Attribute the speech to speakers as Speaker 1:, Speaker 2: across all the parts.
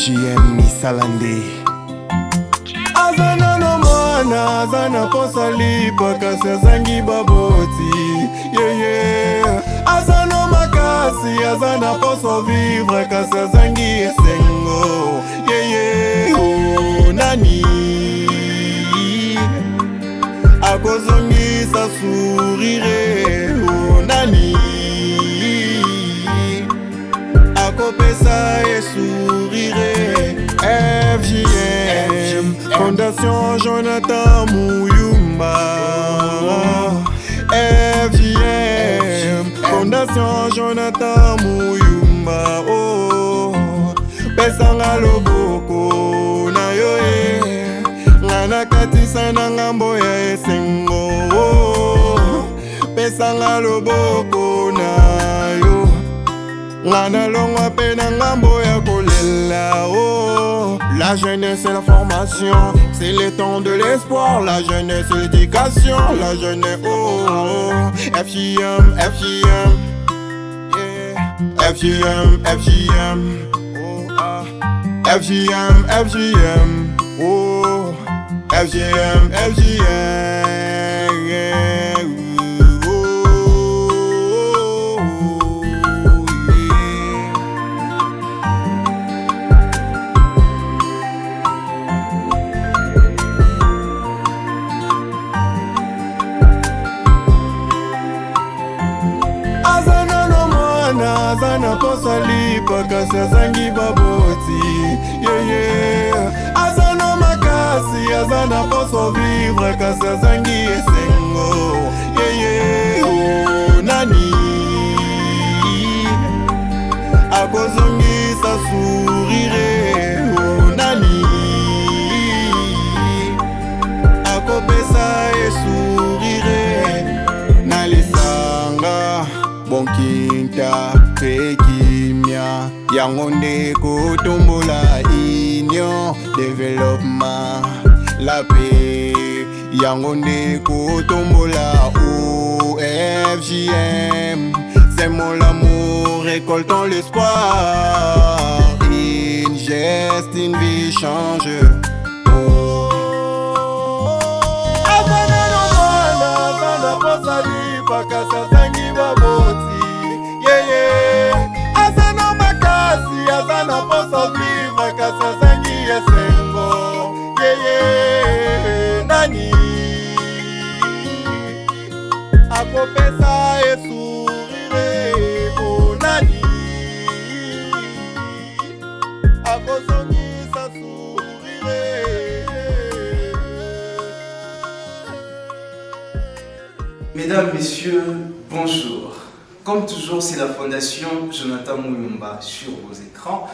Speaker 1: FJM Misalande. Azana no mwana, azana posa lipa kasi azangi baboti. Yeah, yeah. Azana makasi, azana posa vivre kasi azangi esengo. Yeah, yeah. Oh, nani akozongisa sourire. Oh, nani akopesa e sourire. FJM Fondation Jonathan Muyumba. FJM Fondation Jonathan Muyumba. Oh, pesanga loboko na yo ngana katisa na ngambo ya esengo. Oh, pesanga loboko na yo ngana longwa pe na ngambo ya kolela. Oh, la jeunesse c'est la formation, c'est le temps de l'espoir. La jeunesse c'est l'éducation, la jeunesse. Oh, FJM, FJM, yeah. FJM, FJM, oh, ah. FJM, FJM, oh, FJM, FJM, yeah. Azana posa lipa kasi azangi baboti. Yeah, yeah. Azana makasi, azana posa vivre kasi azangi esengo. Yeah, yeah. Oh, nani akozongisa sourire. Oh, nani akopesa e sourire. Nalisanga bonkinta pekimia yangonde kotombola union développement la paix yangonde kotombola FJM. C'est mon l'amour récoltant l'espoir. Une geste, une vie change. Oh, azana no mwana, azana posali pakasa zangi baboti. Yeah, yeah. Azana makasi, azana posa vivre kasi azangi esengo. Yeah, yeah. Nani akopesa e sourire. Oh, nani akozongisa sourire.
Speaker 2: Mesdames, Messieurs, bonjour. Comme toujours, c'est la Fondation Jonathan Muyumba sur vos écrans.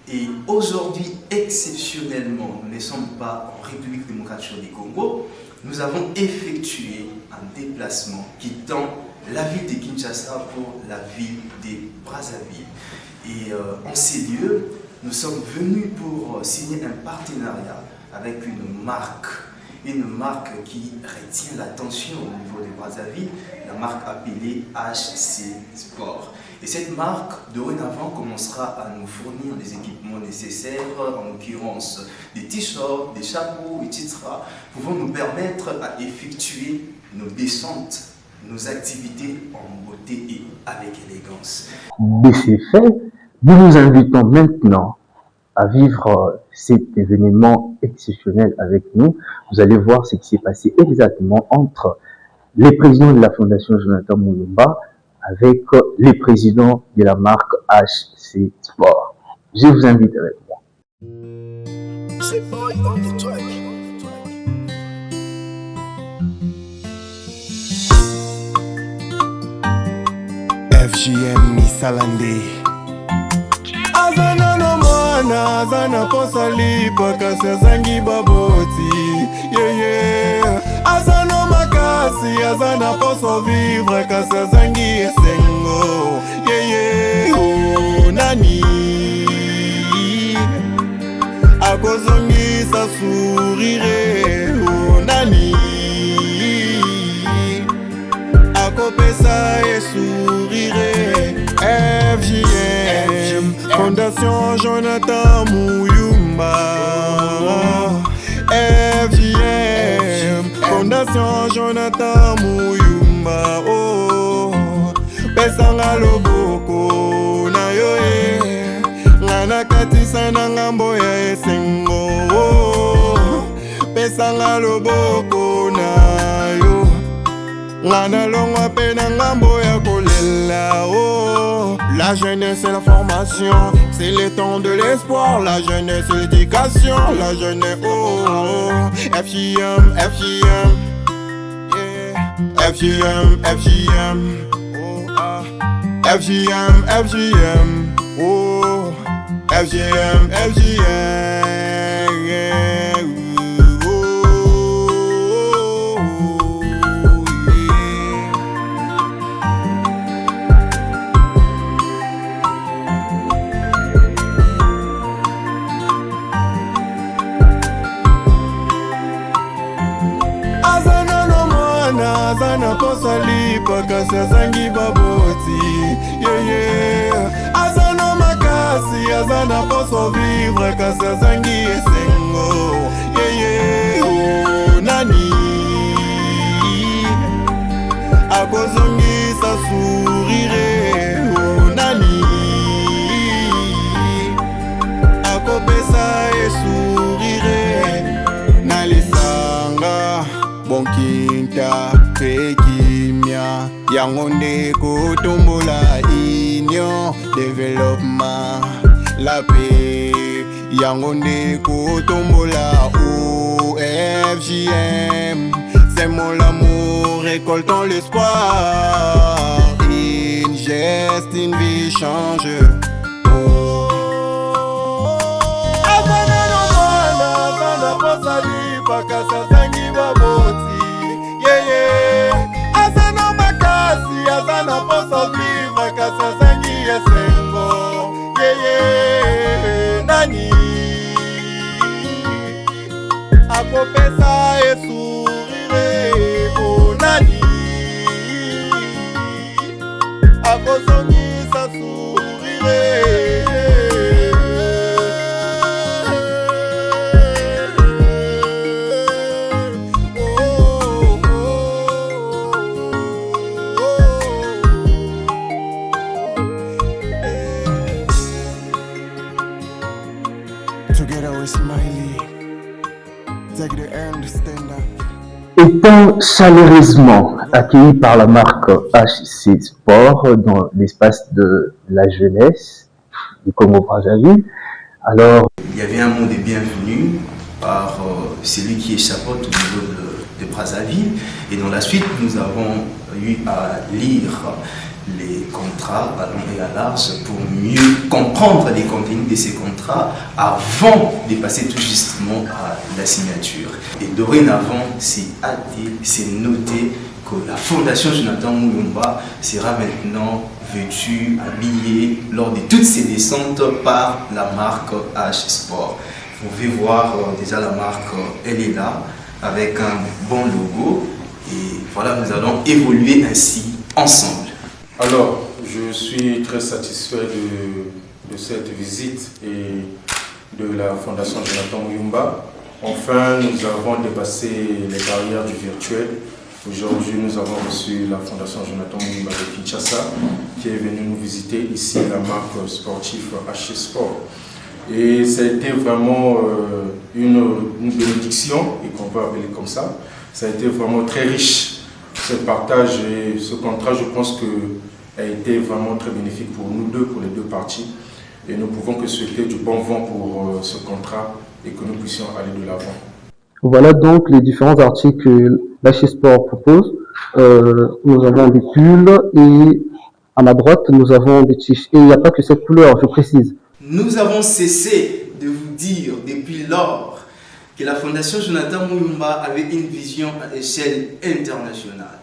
Speaker 2: Et aujourd'hui, exceptionnellement, nous ne sommes pas en République démocratique du Congo. Nous avons effectué un déplacement quittant la ville de Kinshasa pour la ville de Brazzaville. Et en ces lieux, nous sommes venus pour signer un partenariat avec une marque qui retient l'attention au niveau de Brazzaville, la marque appelée HC Sport. Et cette marque, dorénavant, commencera à nous fournir les équipements nécessaires, en l'occurrence des t-shirts, des chapeaux, etc., pouvant nous permettre à effectuer nos descentes, nos activités en beauté et avec élégance.
Speaker 3: De ces faits, nous nous invitons maintenant à vivre cet événement exceptionnel avec nous. Vous allez voir ce qui s'est passé exactement entre les présidents de la Fondation Jonathan Muyumba avec les présidents de la marque HC Sport. Je vous invite avec moi.
Speaker 1: FJM Misalande. Azana no mwana, azana posa lipa kasi azangi baboti. Yeah, yeah. Azana makasi, azana posa vivre kasi azangi esengo. Yeah, yeah. Oh, nani akozongisa sourire. Oh, nani akopesa e sourire. FJM Fondation Jonathan Muyumba. Muyumba. FJM, Fondation Jonathan Muyumba. Oh, pesanga loboko na yo ngana katisa na ngambo ya esengo. Oh, pesanga loboko na yo ngana longwa pe na ngambo ya kolela. Oh, la jeunesse c'est la formation, c'est le temps de l'espoir. La jeunesse c'est l'éducation, la jeunesse. Oh, oh. FJM, FJM, yeah. FJM, FJM, oh, ah. FJM, FJM, oh, FJM, FJM, yeah. Azana posa lipa kasi azangi baboti, yeah, yeah. Azana makasi, azana posa vivre kasi azangi esengo, yeah, yeah. Oh, nani akozongisa sourire, oh, nani akopesa e sourire na lisanga bonkinta pekimia yangonde kotombola union développement la paix yangonde kotombola OFJM c'est mon l'amour récoltons l'espoir une geste une vie change. Pakasazangi baboti, yeah, yeah. Azana makasi, azana posa vivre kasazangi esengo, yeah, yeah. Nani akopesa e sourire, oh, nani akozongisa sourire.
Speaker 3: Étant chaleureusement accueilli par la marque HC Sport dans l'espace de la jeunesse du Congo-Brazzaville, alors
Speaker 2: il y avait un mot de bienvenue par celui qui est chapeauté au niveau de Brazzaville, et dans la suite nous avons eu à lire les contrats à long et à large pour mieux comprendre les contenus de ces contrats avant de passer tout justement à la signature. Et dorénavant, c'est hâté, c'est noté que la Fondation Jonathan Muyumba sera maintenant vêtue, habillée lors de toutes ces descentes par la marque H Sport. Vous pouvez voir déjà la marque, elle est là avec un bon logo, et voilà, nous allons évoluer ainsi ensemble.
Speaker 4: Alors, je suis très satisfait de cette visite et de la Fondation Jonathan Muyumba. Enfin, nous avons dépassé les barrières du virtuel. Aujourd'hui, nous avons reçu la Fondation Jonathan Muyumba de Kinshasa qui est venue nous visiter ici, la marque sportive H Sport. Et ça a été vraiment une bénédiction, et qu'on peut appeler comme ça. Ça a été vraiment très riche. Ce partage et ce contrat, je pense que a été vraiment très bénéfique pour nous deux, pour les deux parties. Et nous pouvons que souhaiter du bon vent pour ce contrat et que nous puissions aller de l'avant.
Speaker 3: Voilà donc les différents articles que l'HC Sport propose. Nous avons des pulls et à ma droite, nous avons des t-shirts. Et il n'y a pas que cette couleur, je précise.
Speaker 2: Nous avons cessé de vous dire depuis lors que la Fondation Jonathan Muyumba avait une vision à échelle internationale.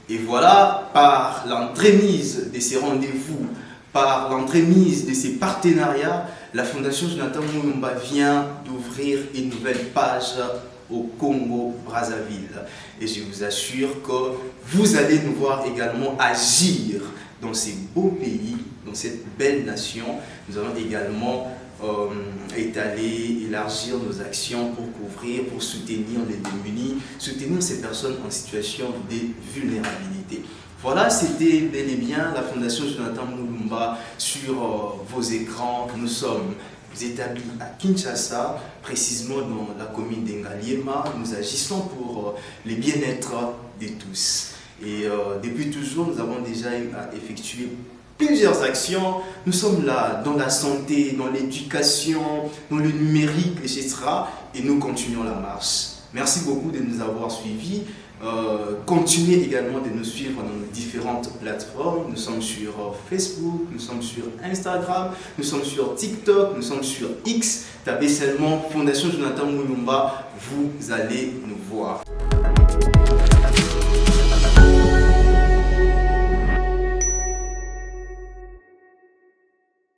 Speaker 2: Et voilà, par l'entremise de ces rendez-vous, par l'entremise de ces partenariats, la Fondation Jonathan Muyumba vient d'ouvrir une nouvelle page au Congo-Brazzaville. Et je vous assure que vous allez nous voir également agir dans ces beaux pays, dans cette belle nation. Nous allons également étaler, élargir nos actions pour couvrir, pour soutenir les démunis, soutenir ces personnes en situation de vulnérabilité. Voilà, c'était bel et bien la Fondation Jonathan Mulumba sur vos écrans. Nous sommes établis à Kinshasa, précisément dans la commune d'Engaliema. Nous agissons pour le bien-être de tous. Et depuis toujours, nous avons déjà effectué plusieurs actions. Nous sommes là dans la santé, dans l'éducation, dans le numérique, etc. Et nous continuons la marche. Merci beaucoup de nous avoir suivis. Continuez également de nous suivre dans nos différentes plateformes. Nous sommes sur Facebook, nous sommes sur Instagram, nous sommes sur TikTok, nous sommes sur X. Tapez seulement Fondation Jonathan Mulumba, vous allez nous voir.